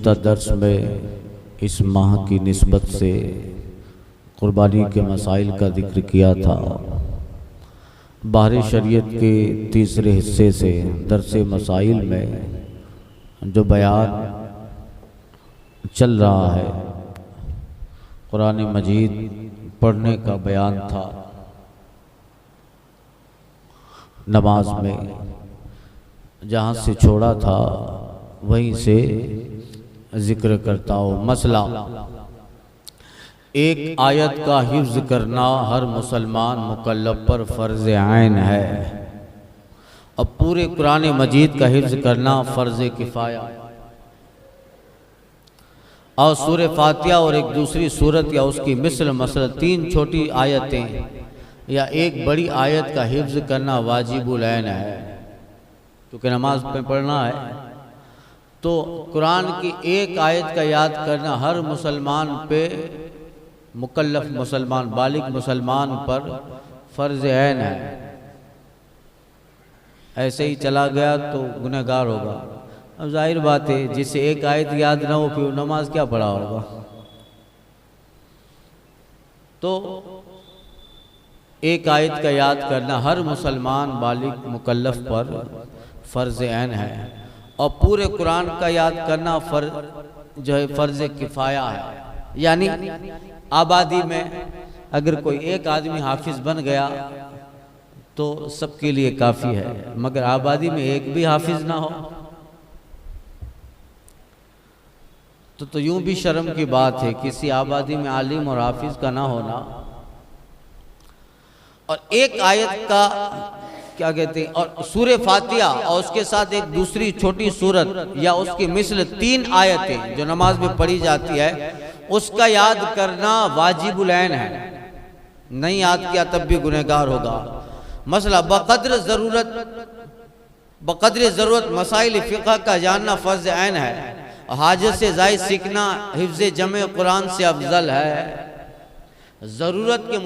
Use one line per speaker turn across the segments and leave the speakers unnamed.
गुज़िश्ता दर्स में इस माह की निस्बत से कुर्बानी के मसाइल का जिक्र किया था। बाहर शरीयत के तीसरे हिस्से से दर्स मसाइल में जो बयान चल रहा है, कुरान मजीद पढ़ने का बयान था। नमाज में जहाँ से छोड़ा था वहीं से जिक्र करता हूँ। मसला, एक आयत का हिफ्ज़ करना हर मुसलमान मुकल्लफ पर फ़र्ज़ ऐन है और पूरे कुरान मजीद का हिफ्ज़ करना फ़र्ज़ किफ़ाया। और सूरह फातिहा और एक दूसरी सूरत या उसकी मिसल मसल 3 छोटी आयतें या एक बड़ी आयत का हिफ्ज़ करना वाजिबुल ऐन है, क्योंकि नमाज में पढ़ना है। तो कुरान की एक आयत का याद करना हर मुसलमान पे, मुकल्लफ मुसलमान, बालिग मुसलमान पर फ़र्ज़ ऐन है। ऐसे ही चला गया तो गुनहगार होगा। अब जाहिर बात है, जिसे एक आयत याद ना हो फिर नमाज क्या पढ़ा होगा। तो एक आयत का याद करना हर मुसलमान बालिग मुकल्लफ पर फ़र्ज़ ऐन है और पूरे कुरान का याद करना जो है फ़र्ज़ किफ़ाया है। यानी आबादी में अगर कोई एक आदमी हाफिज़ बन गया तो सबके लिए काफ़ी है, मगर आबादी में एक भी हाफिज़ ना हो तो यूं भी शर्म की बात है किसी आबादी में आलिम और हाफिज़ का ना होना। और एक आयत का क्या कहते हैं, और सूरह फातिहा और उसके साथ एक दूसरी छोटी सूरत या उसकी मिसल 3 आयतें जो नमाज में पढ़ी जाती है, उसका याद करना वाजिबुल ऐन है। नहीं याद किया तब भी गुनहगार होगा। मसला, बक़द्र ज़रूरत मसाइल फ़िक़्ह का जानना फ़र्ज़ ऐन है। हाजत से ज़ायद सीखना हिफ्ज़ जमे कुरान से अफजल है। ज़रूरत के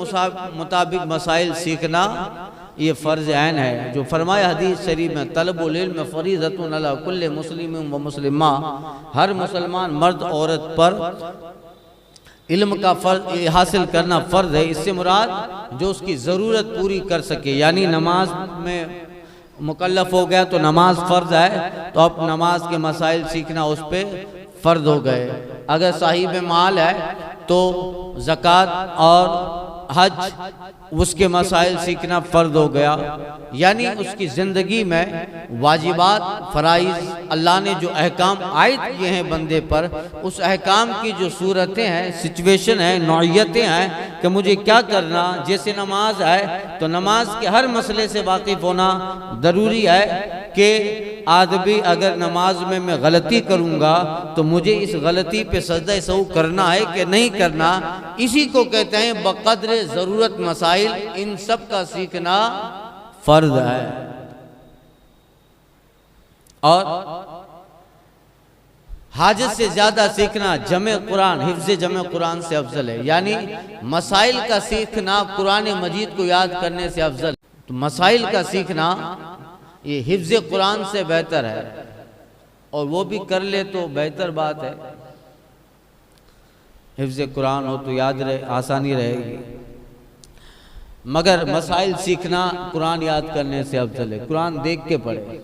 मुताबिक मसाइल सीखना ये फ़र्ज़ ऐन है। जो फरमाया हदीस शरीफ में, तलबुल इल्म फ़रीज़तुन अला कुल्लि मुस्लिमिन व मुस्लिमा, हर मुसलमान मर्द औरत पर इल्म का फ़र्ज़ हासिल करना फ़र्ज़ है। इससे मुराद जो उसकी ज़रूरत पूरी कर सके, यानी नमाज में मुकल्लफ हो गया तो नमाज फ़र्ज़ है, तो अब नमाज के मसाइल सीखना उस पर फ़र्ज़ हो गए। अगर साहिब माल है तो ज़कात और हज उसके मसाइल सीखना फ़र्ज़ हो गया। यानी उसकी ज़िंदगी में वाजिबात फ़राइज़ अल्लाह ने जो अहकाम आयद किए हैं बंदे पर, उस अहकाम की जो सूरतें हैं, सिचुएशन है, नौइयतें हैं कि मुझे क्या करना। जैसे नमाज है तो नमाज के हर मसले से वाकिफ़ होना ज़रूरी है कि आदमी अगर नमाज में मैं गलती करूँगा तो मुझे इस गलती पे सजदा सहू करना है कि नहीं करना। इसी को कहते हैं बक़द्र ज़रूरत मसाइल, इन सब का सीखना फ़र्ज़ है। और हाजत से ज़्यादा सीखना जमे कुरान, हिफ्ज़ जमे कुरान से अफजल है। यानी मसाइल का सीखना कुरान मजीद को याद करने से अफजल। तो मसाइल का सीखना ये हिफ्ज़ कुरान से बेहतर है, और वो भी कर ले तो बेहतर बात है। हिफ्ज़ कुरान हो तो याद रहे, आसानी रहेगी। मगर मसाइल सीखना कुरान याद करने से अफजल है। कुरान देख के पढ़े,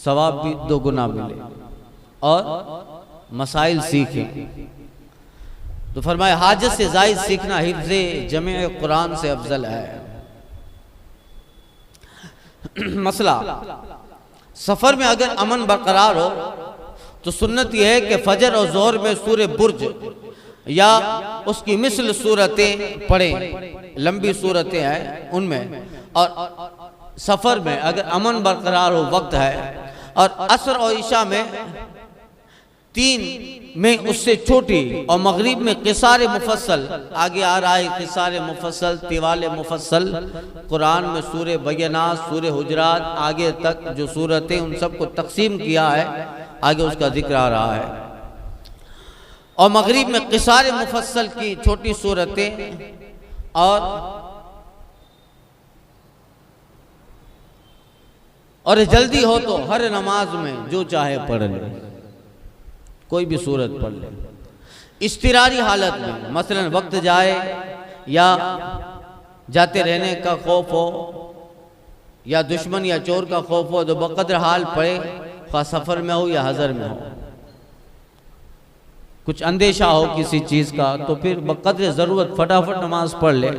सवाब भी 2 गुना मिले, और मसाइल सीखें। तो फरमाया हाजत से ज़ायद सीखना हिफ्ज़ जमे कुरान से अफजल है। मसला, सफ़र में अगर अमन बरकरार हो तो सुन्नत यह है कि फजर और ज़ोहर में सूरह बुर्ज या उसकी मिसल सूरतें पढ़ें, लंबी सूरतें हैं उनमें। और सफ़र में अगर अमन बरकरार हो, वक्त है, और असर और इशा में 3 में उससे छोटी, और मगरिब में क़िसार मुफस्सल, आगे आ रहा है क़िसार मुफस्सल, तिवाल मुफस्सल। कुरान में सूरह बय्यनात, सूरह हुजरात आगे तक जो सूरतें उन सबको तकसीम किया है, आगे उसका जिक्र आ रहा है। और मगरिब में क़िसार मुफस्सल की छोटी सूरतें, और जल्दी हो तो हर नमाज में जो चाहे पढ़ ले। कोई भी सूरत पढ़ ले। इस्तिरारी हालत में मसलन वक्त जाए या जाते रहने का खौफ हो या दुश्मन या चोर का खौफ हो तो बकदर हाल पढ़े, खा सफ़र में हो या हज़र में हो, कुछ अंदेशा हो किसी चीज़ का तो फिर बकदर ज़रूरत फटाफट नमाज पढ़ ले।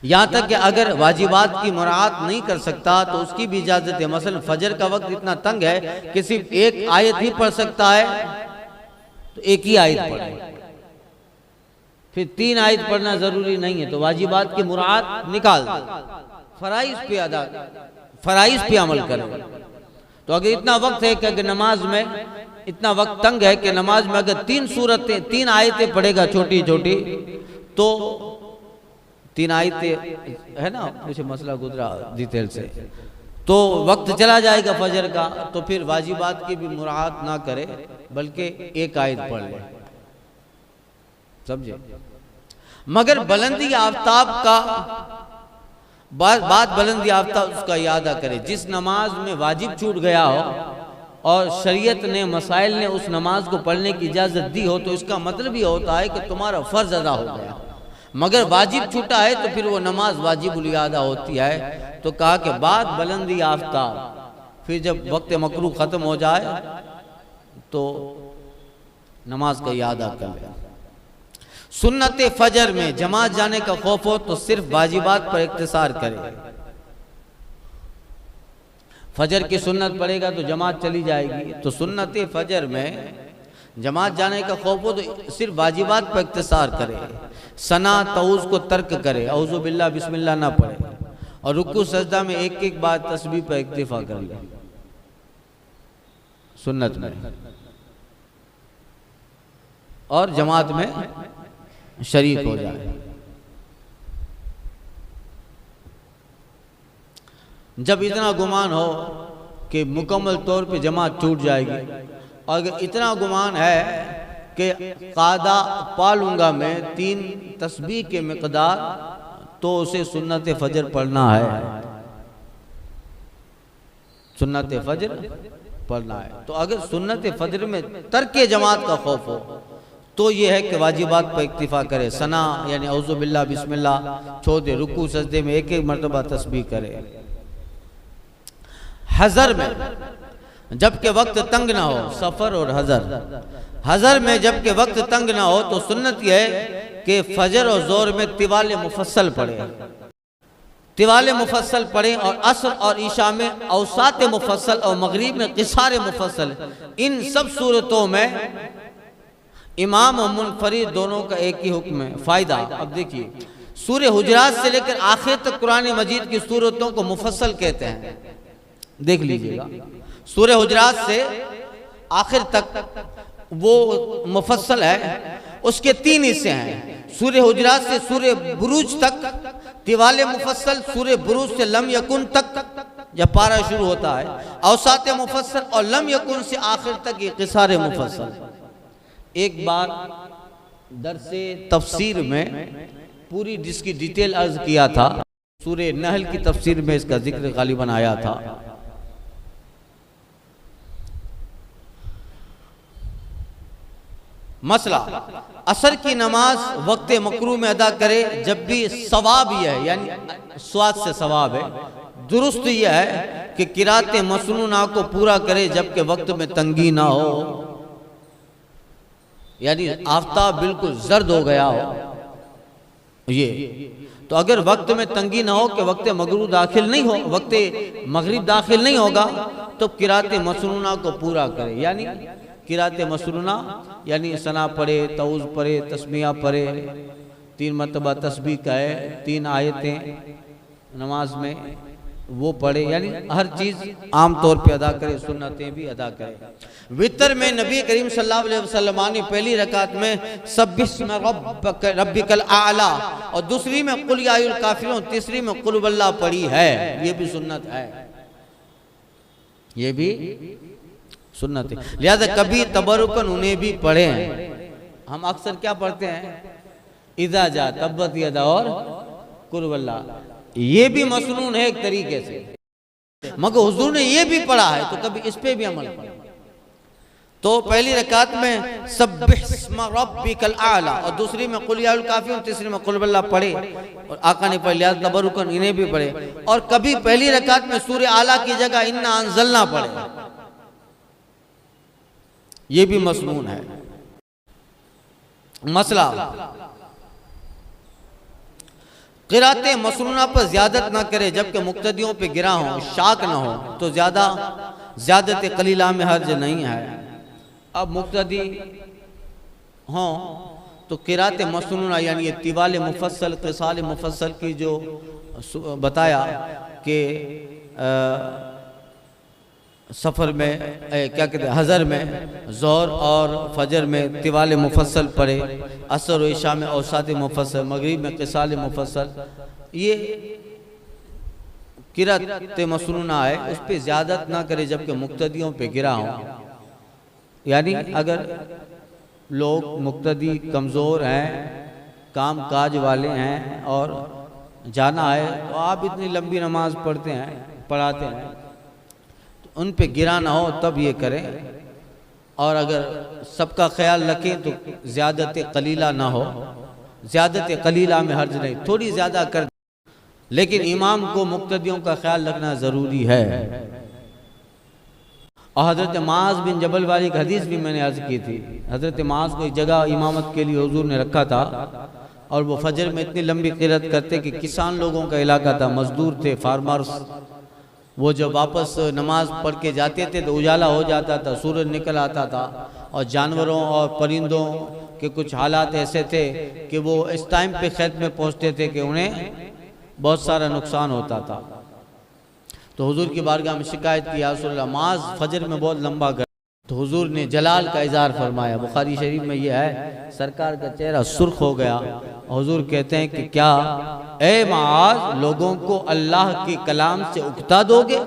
यहाँ तक कि अगर वाजिबात की मुराआत नहीं कर सकता तो उसकी भी इजाज़त है। मसलन फजर का वक्त इतना तंग है कि सिर्फ एक आयत ही पढ़ सकता है तो एक ही आयत पढ़े, फिर 3 आयत पढ़ना ज़रूरी नहीं है, तो वाजिबात की मुराआत निकाल दे, फ़राइज़ पे अमल करें। तो अगर इतना वक्त है कि अगर नमाज में इतना वक्त तंग है कि नमाज में अगर 3 आयतें पढ़ेगा छोटी छोटी तो 3 आयतें है ना, मुझे मसला गुजरा डिटेल से, तो वक्त चला जाएगा फजर का, तो फिर वाजिबात की भी मुराआत ना करे बल्कि एक आयत पढ़ ले, समझे। मगर बुलंदी आफ्ताब का बात बुलंदी आफ्ताब उसका यादा करे। जिस नमाज में वाजिब छूट गया हो और शरीयत ने मसाइल ने उस नमाज को पढ़ने की इजाज़त दी हो तो इसका मतलब ये होता है कि तुम्हारा फ़र्ज अदा हो गया। मगर वाजिब छूटा है तो फिर वो नमाज वाजिबुल इयादा होती है। तो कहा कि बात बुलंदी आफ्ताब, फिर जब वक्त मकरू ख़त्म हो जाए तो नमाज का यादा कर ले। सुन्नत फजर में जमात जाने का खौफ हो तो सिर्फ वाजिबात पर इख्तिसार करे। फजर की सुन्नत पढ़ेगा तो जमात चली जाएगी, तो सुन्नत फजर में जमात जाने का खौफ हो तो सिर्फ वाजिबात पर इख्तिसार करे। सना तऊज़ को तर्क करे, औज़ु बिल्लाह बिस्मिल्लाह ना पढ़े, और रुकू सजदा में एक एक बार तस्बीह पर इक्तिफा कर ले सुन्नत में, और जमात में शरीक हो जाए। जब इतना गुमान हो कि मुकम्मल तौर पे जमात छूट जाएगी, और अगर इतना गुमान है कि कादा पा लूँगा मैं 3 तस्बीह के मिक़दार, तो उसे सुन्नत फजर पढ़ना है, सुन्नत फजर पढ़ना है। तो अगर सुन्नत फजर में तर्क जमात का खौफ हो तो ये है कि वाजिबात पर इक्तिफा करे। सना यानी औज़ु बिल्लाह बिस्मिल्लाह छोड़ दे, रुकू सजदे में एक एक मरतबा तस्बीह करे। हज़र में जबकि वक्त तंग ना हो, सफ़र और हज़र में जबकि वक्त तंग ना हो तो सुन्नत यह है कि फजर और ज़ोर में तिवाल मुफस्सल पढ़े, तिवाल मुफस्सल पढ़े, और असर और ईशा में औसात मुफस्सल और मगरिब में क़िसार मुफस्सल। इन सब सूरतों में इमाम और मुनफरिद दोनों का एक ही हुक्म है। फ़ायदा अब देखिए, सूरह हुजरात से लेकर आखिर तक कुरान मजीद की सूरतों को मुफस्सल कहते हैं। देख लीजिएगा, सूरह हुजरात से आखिर तक वो मुफस्सल है, उसके 3 हिस्से हैं। सूरह हुजरात से सूरह बुरूज तक तिवाले मुफस्सल, सूरह बुरूज से लम यकुन तक जब पारा शुरू होता है औसात मुफस्सल, और लम यकुन से आखिर तक ये क़िसार मुफस्सल। एक बार दरसे तफसीर में पूरी जिसकी डिटेल अर्ज किया था, सूरह नहल की तफसीर में इसका जिक्र गालिबन आया था। मसला, असर की नमाज वक्त मकरू में अदा करे जब भी सवाब यह है, यानी स्वाद से सवाब है, दुरुस्त यह है कि किरात मसनूना को पूरा करे जबकि वक्त में तंगी ना हो, यानी आफ्ताब बिल्कुल जर्द हो गया हो ये। तो अगर वक्त में तंगी ना हो कि वक्त मगरूब दाखिल नहीं हो, वक्त मगरिब दाखिल नहीं होगा, तो किरात मसनूना को पूरा करे। यानी किरात मसनूना यानी सना पढ़े, तऊज़ पढ़े, तस्मीया पढ़े, 3 मरतबा तस्बीह कहे, 3 आयतें नमाज में वो पढ़े, यानी हर चीज़ आम तौर पे अदा करे, सुन्नतें भी अदा करे। वितर में नबी करीम सल्लल्लाहु अलैहि वसल्लम ने पहली रकात में सब्बिस्म रब्बिकल आला, और दूसरी में कुल या अय्युल काफिरून, तीसरी में कुल वल्लाह पढ़ी है। ये भी सुन्नत है, ये भी सुन्नत है। लिहाजा कभी तबरुकन उन्हें भी पढ़े हैं। हम अक्सर क्या पढ़ते हैं, इज़ा जा तब्बत यदा और कुल वल्लाह, ये भी मसनून है एक तरीके से, मगर हुजूर ने ये भी पढ़ा है तो कभी इस पे भी अमल करें। तो पहली रकात में सब्बिस्म रब्बिकल आला और दूसरी में कुल या काफिरुन, तीसरी में कुल वल्लाह पढ़े और आका ने पढ़ लिया तबरुकन इन्हें भी पढ़े। और कभी पहली रकात में सूरह आला की जगह इन्ना अंज़लना पढ़े, ये भी मसनून है। मसला क़िराअत मसनूना पर ज़्यादत ना करे जबकि मुक्तदियों पे गिरा हो, शाक ना हो तो ज़्यादत कलीला में हर्ज नहीं है। अब मुक्तदी हों तो क़िराअत मसनूना यानी ये तिवाल मुफस्सल क़िसाल मुफस्सल की जो बताया कि सफ़र में क्या कहते हैं हज़र में ज़ोहर और फजर में तिवाल मुफस्सल पढ़े, असर व इशा में औसात मुफस्सल, मगरिब में क़िसाल मुफस्सल, ये क़िराअत मसनूना है, उस पर ज़्यादत ना करे जबकि मुक्तदियों पे गिरा हो। यानी अगर लोग मुक्तदी कमज़ोर हैं, काम काज वाले हैं और जाना है तो आप इतनी लंबी नमाज पढ़ाते हैं तो उन पे गिरा ना हो तब ये करें। और अगर सबका ख्याल रखें तो ज़्यादत कलीला ना हो, ज़्यादत कलीला में हर्ज नहीं, थोड़ी ज़्यादा कर, लेकिन इमाम को मुक्तदियों का ख्याल रखना ज़रूरी है। और हज़रत माज़ बिन जबल वाली की हदीस भी मैंने अर्ज़ की थी। हज़रत माज़ को एक जगह इमामत के लिए हुज़ूर ने रखा था और वो फजर में इतनी लंबी क़िराअत करते कि किसान लोगों का इलाका था, मज़दूर थे, फार्मर्स, वो जब वापस नमाज पढ़ के जाते थे तो उजाला हो जाता था, सूरज निकल आता था और जानवरों और परिंदों के कुछ हालात ऐसे थे कि वो इस टाइम पे खेत में पहुँचते थे कि उन्हें बहुत सारा नुकसान होता था। तो हुजूर की बारगाह में शिकायत की, या रसूलल्लाह माज़ फजर में बहुत लंबा कर, तो हुजूर ने जलाल का इज़हार फरमाया। बुखारी शरीफ में यह है, सरकार का चेहरा सुर्ख हो गया। हुजूर कहते हैं कि क्या ए माज़ लोगों को अल्लाह के कलाम से उकता दोगे?